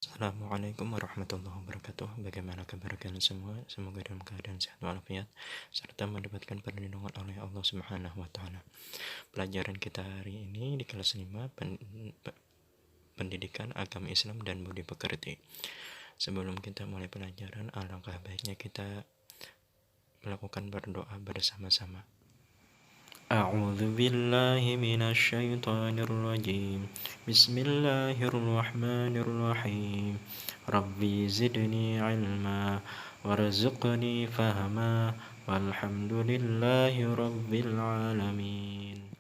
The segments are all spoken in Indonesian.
Assalamualaikum warahmatullahi wabarakatuh. Bagaimana kabar kalian semua? Semoga dalam keadaan sehat walafiat serta mendapatkan perlindungan oleh Allah Subhanahu wa taala. Pelajaran kita hari ini di kelas 5 Pendidikan Agama Islam dan Budi Pekerti. Sebelum kita mulai pelajaran, alangkah baiknya kita melakukan berdoa bersama-sama. A'udzu billahi minasy syaithanir rajim. Bismillahirrahmanirrahim. Rabbi zidni ilma warzuqni fahma walhamdulillahi rabbil alamin.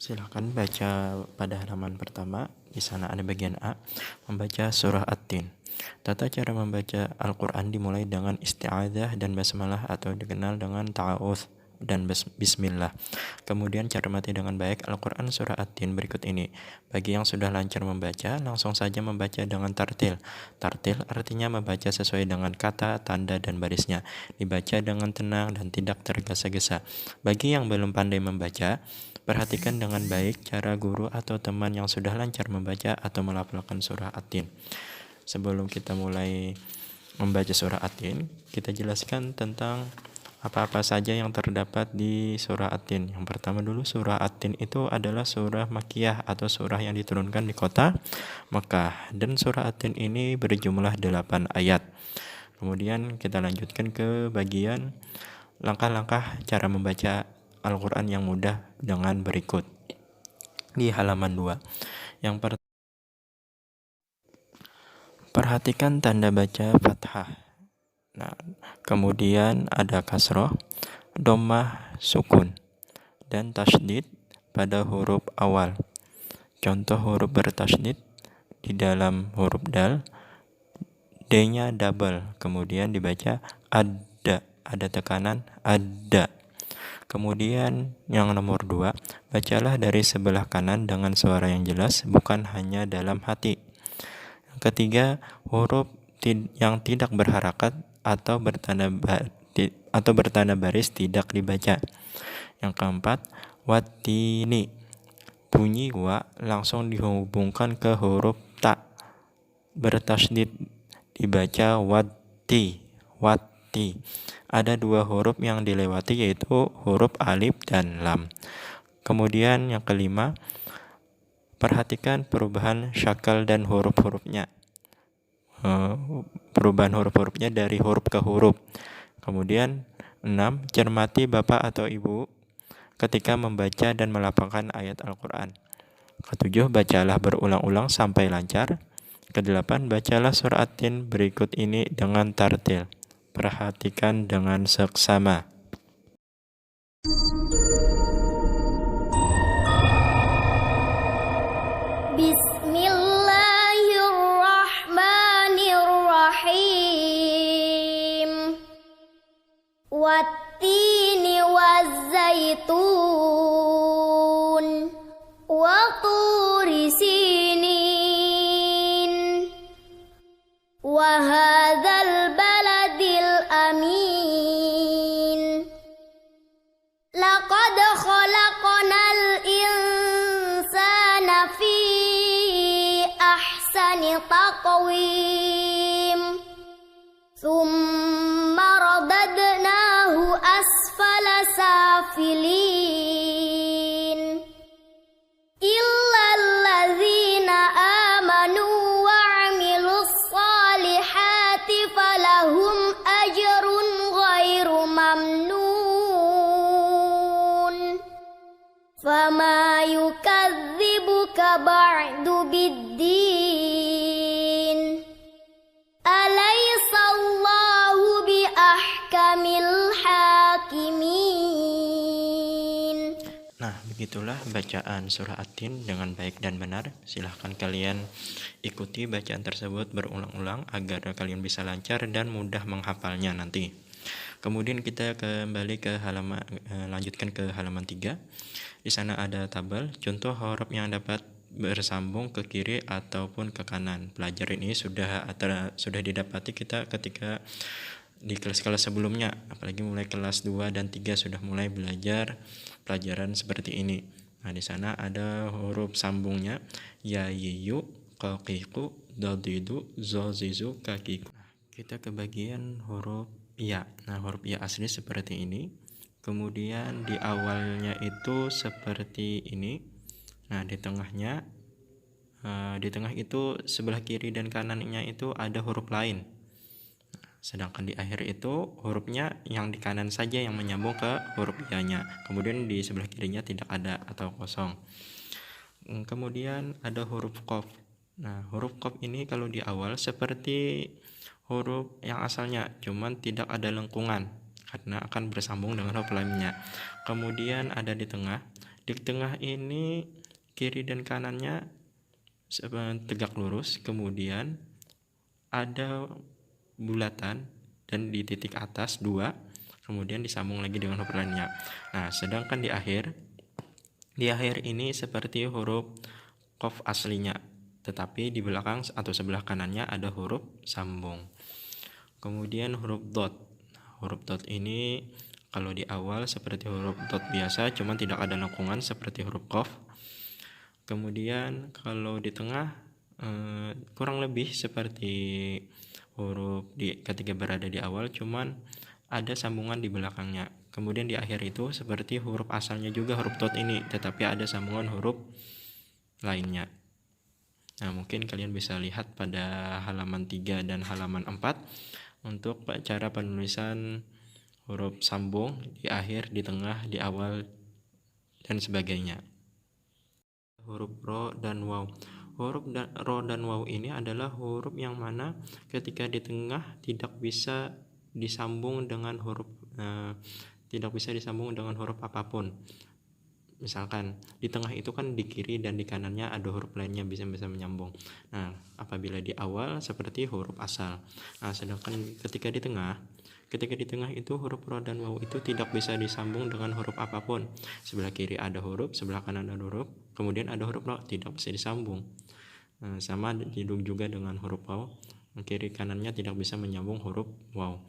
Silakan baca pada halaman pertama. Di sana ada bagian A, membaca surah At-Tin. Tata cara membaca Al-Quran dimulai dengan isti'adzah dan basmalah atau dikenal dengan ta'awudz dan bismillah. Kemudian cermati dengan baik Al-Quran surah At-Tin berikut ini. Bagi yang sudah lancar membaca, langsung saja membaca dengan tartil. Tartil artinya membaca sesuai dengan kata, tanda, dan barisnya. Dibaca dengan tenang dan tidak tergesa-gesa. Bagi yang belum pandai membaca, perhatikan dengan baik cara guru atau teman yang sudah lancar membaca atau melafalkan surah At-Tin. Sebelum kita mulai membaca surah At-Tin, kita jelaskan tentang apa-apa saja yang terdapat di surah At-Tin. Yang pertama dulu, surah At-Tin itu adalah surah Makkiyah atau surah yang diturunkan di kota Makkah. Dan surah At-Tin ini berjumlah 8 ayat. Kemudian kita lanjutkan ke bagian langkah-langkah cara membaca Al-Quran yang mudah dengan berikut. Di halaman 2. Yang pertama, perhatikan tanda baca fathah. Nah, kemudian ada kasroh, dhammah, sukun, dan tasydid pada huruf awal. Contoh huruf bertasydid di dalam huruf dal, D-nya double, kemudian dibaca ada tekanan ada. Kemudian yang nomor 2, bacalah dari sebelah kanan dengan suara yang jelas, bukan hanya dalam hati. Yang ketiga, huruf yang tidak berharakat atau bertanda baris tidak dibaca. Yang keempat, watini, bunyi wa langsung dihubungkan ke huruf ta, bertasydid, dibaca wati. Ada 2 huruf yang dilewati, yaitu huruf alif dan lam. Kemudian yang kelima, perhatikan perubahan syakal dan huruf-hurufnya. Perubahan huruf-hurufnya dari huruf ke huruf. Kemudian 6, cermati bapak atau ibu ketika membaca dan melafalkan ayat Al-Quran. Ke-7, bacalah berulang-ulang sampai lancar. Ke-8, bacalah surah At-Tin berikut ini dengan tartil. Perhatikan dengan seksama. Bismillahirrahmanirrahim. Wattini wazzaitun wa turi sinin wa hadzal baladil amin. Laqad khalaqnal insana fi ahsani taqwim. Thumma radadnahu asfala safilin. Illa allazina amanu wa amilus salihati falahum ajrun ghairu mamnun. Fama yukadzibuka ba'du biddin. Alaisallahu bi ahkamil hakimin. Nah, begitulah bacaan surah At-Tin dengan baik dan benar. Silahkan kalian ikuti bacaan tersebut berulang-ulang agar kalian bisa lancar dan mudah menghafalnya nanti. Kemudian kita kembali ke lanjutkan ke halaman 3. Di sana ada tabel contoh huruf yang dapat bersambung ke kiri ataupun ke kanan. Pelajaran ini sudah didapati kita ketika di kelas-kelas sebelumnya, apalagi mulai kelas 2 dan 3 sudah mulai belajar pelajaran seperti ini. Nah, di sana ada huruf sambungnya ya, yu, qaqiqu, dadidu, zazizu, kakiku. Kita ke bagian huruf ya. Nah, huruf ya asli seperti ini. Kemudian di awalnya itu seperti ini. Nah, di tengah itu sebelah kiri dan kanannya itu ada huruf lain. Sedangkan di akhir itu hurufnya yang di kanan saja yang menyambung ke huruf ya-nya. Kemudian di sebelah kirinya tidak ada atau kosong. Kemudian ada huruf qaf. Nah, huruf qaf ini kalau di awal seperti huruf yang asalnya, cuman tidak ada lengkungan karena akan bersambung dengan huruf lainnya. Kemudian ada di tengah. Di tengah ini kiri dan kanannya tegak lurus. Kemudian ada bulatan dan di titik atas 2, kemudian disambung lagi dengan huruf lainnya. Nah, sedangkan di akhir ini seperti huruf qaf aslinya, tetapi di belakang atau sebelah kanannya ada huruf sambung. Kemudian huruf dot. Huruf dot ini kalau di awal seperti huruf dot biasa, cuman tidak ada lengkungan seperti huruf qaf. Kemudian kalau di tengah kurang lebih seperti huruf ketika berada di awal, cuman ada sambungan di belakangnya. Kemudian di akhir itu seperti huruf asalnya juga huruf dot ini, tetapi ada sambungan huruf lainnya. Nah, mungkin kalian bisa lihat pada halaman 3 dan halaman 4 untuk cara penulisan huruf sambung di akhir, di tengah, di awal, dan sebagainya. Huruf ro dan waw. Huruf ro dan waw ini adalah huruf yang mana ketika di tengah tidak bisa disambung dengan huruf apapun. Misalkan di tengah itu kan di kiri dan di kanannya ada huruf lainnya bisa menyambung. Nah, apabila di awal seperti huruf asal. Nah, sedangkan ketika di tengah itu huruf ro dan waw itu tidak bisa disambung dengan huruf apapun. Sebelah kiri ada huruf, sebelah kanan ada huruf, kemudian ada huruf ro, tidak bisa disambung. Sama juga dengan huruf waw, kiri kanannya tidak bisa menyambung huruf waw.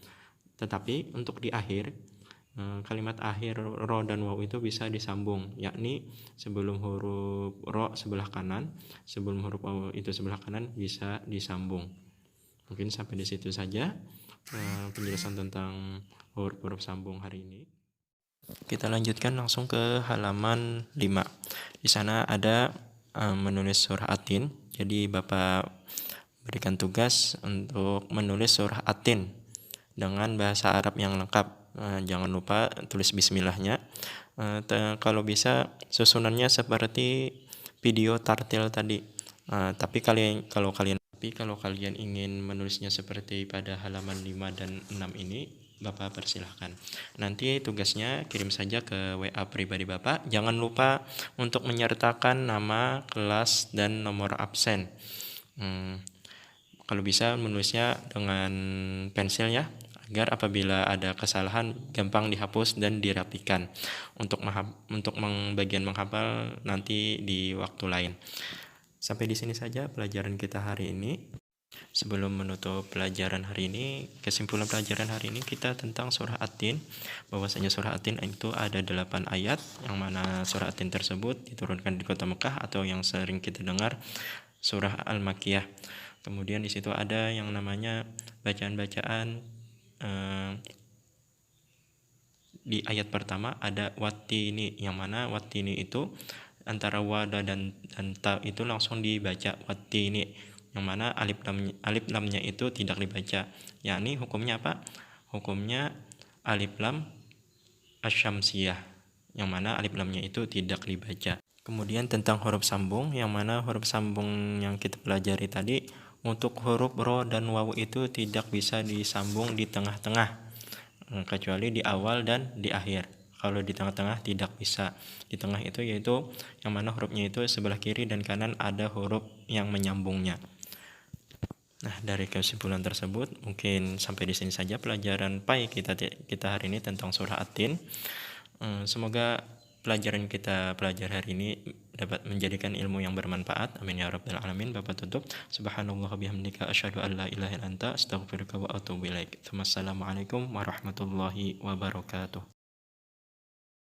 Tetapi untuk di akhir, kalimat akhir ro dan waw itu bisa disambung, yakni sebelum huruf ro sebelah kanan, sebelum huruf waw itu sebelah kanan bisa disambung. Mungkin sampai di situ saja penjelasan tentang huruf-huruf sambung hari ini. Kita lanjutkan langsung ke halaman 5. Di sana ada menulis surah At-Tin. Jadi Bapak berikan tugas untuk menulis surah At-Tin dengan bahasa Arab yang lengkap. Jangan lupa tulis bismillahnya. Kalau bisa susunannya seperti video tartil tadi. Tapi kalau kalian ingin menulisnya seperti pada halaman 5 dan 6 ini, Bapak persilahkan. Nanti tugasnya kirim saja ke WA pribadi Bapak. Jangan lupa untuk menyertakan nama, kelas, dan nomor absen. Kalau bisa menulisnya dengan pensil ya, agar apabila ada kesalahan gampang dihapus dan dirapikan untuk bagian menghafal nanti di waktu lain. Sampai di sini saja pelajaran kita hari ini. Sebelum menutup pelajaran hari ini, kesimpulan pelajaran hari ini kita tentang surah At-Tin, bahwasanya surah At-Tin itu ada 8 ayat, yang mana surah At-Tin tersebut diturunkan di kota Mekah atau yang sering kita dengar surah Al-Makkiyah. Kemudian di situ ada yang namanya bacaan-bacaan. Di ayat pertama ada wattini, yang mana wattini itu antara wada dan ta itu langsung dibaca wattini, yang mana alif lamnya itu tidak dibaca. Yakni hukumnya apa? Hukumnya alif lam asyamsiyah, yang mana alif lamnya itu tidak dibaca. Kemudian tentang huruf sambung, yang mana huruf sambung yang kita pelajari tadi, untuk huruf ro dan waw itu tidak bisa disambung di tengah-tengah, kecuali di awal dan di akhir. Kalau di tengah-tengah tidak bisa. Di tengah itu yaitu yang mana hurufnya itu sebelah kiri dan kanan ada huruf yang menyambungnya. Nah, dari kesimpulan tersebut mungkin sampai di sini saja pelajaran PAI kita hari ini tentang surah At-Tin. Semoga pelajaran kita hari ini dapat menjadikan ilmu yang bermanfaat. Amin ya rabbal alamin. Bapak tutup. Subhanallah bihamdika asyhadu an la ilaha illa anta astaghfiruka wa atubu ilaik. Wassalamualaikum warahmatullahi wabarakatuh.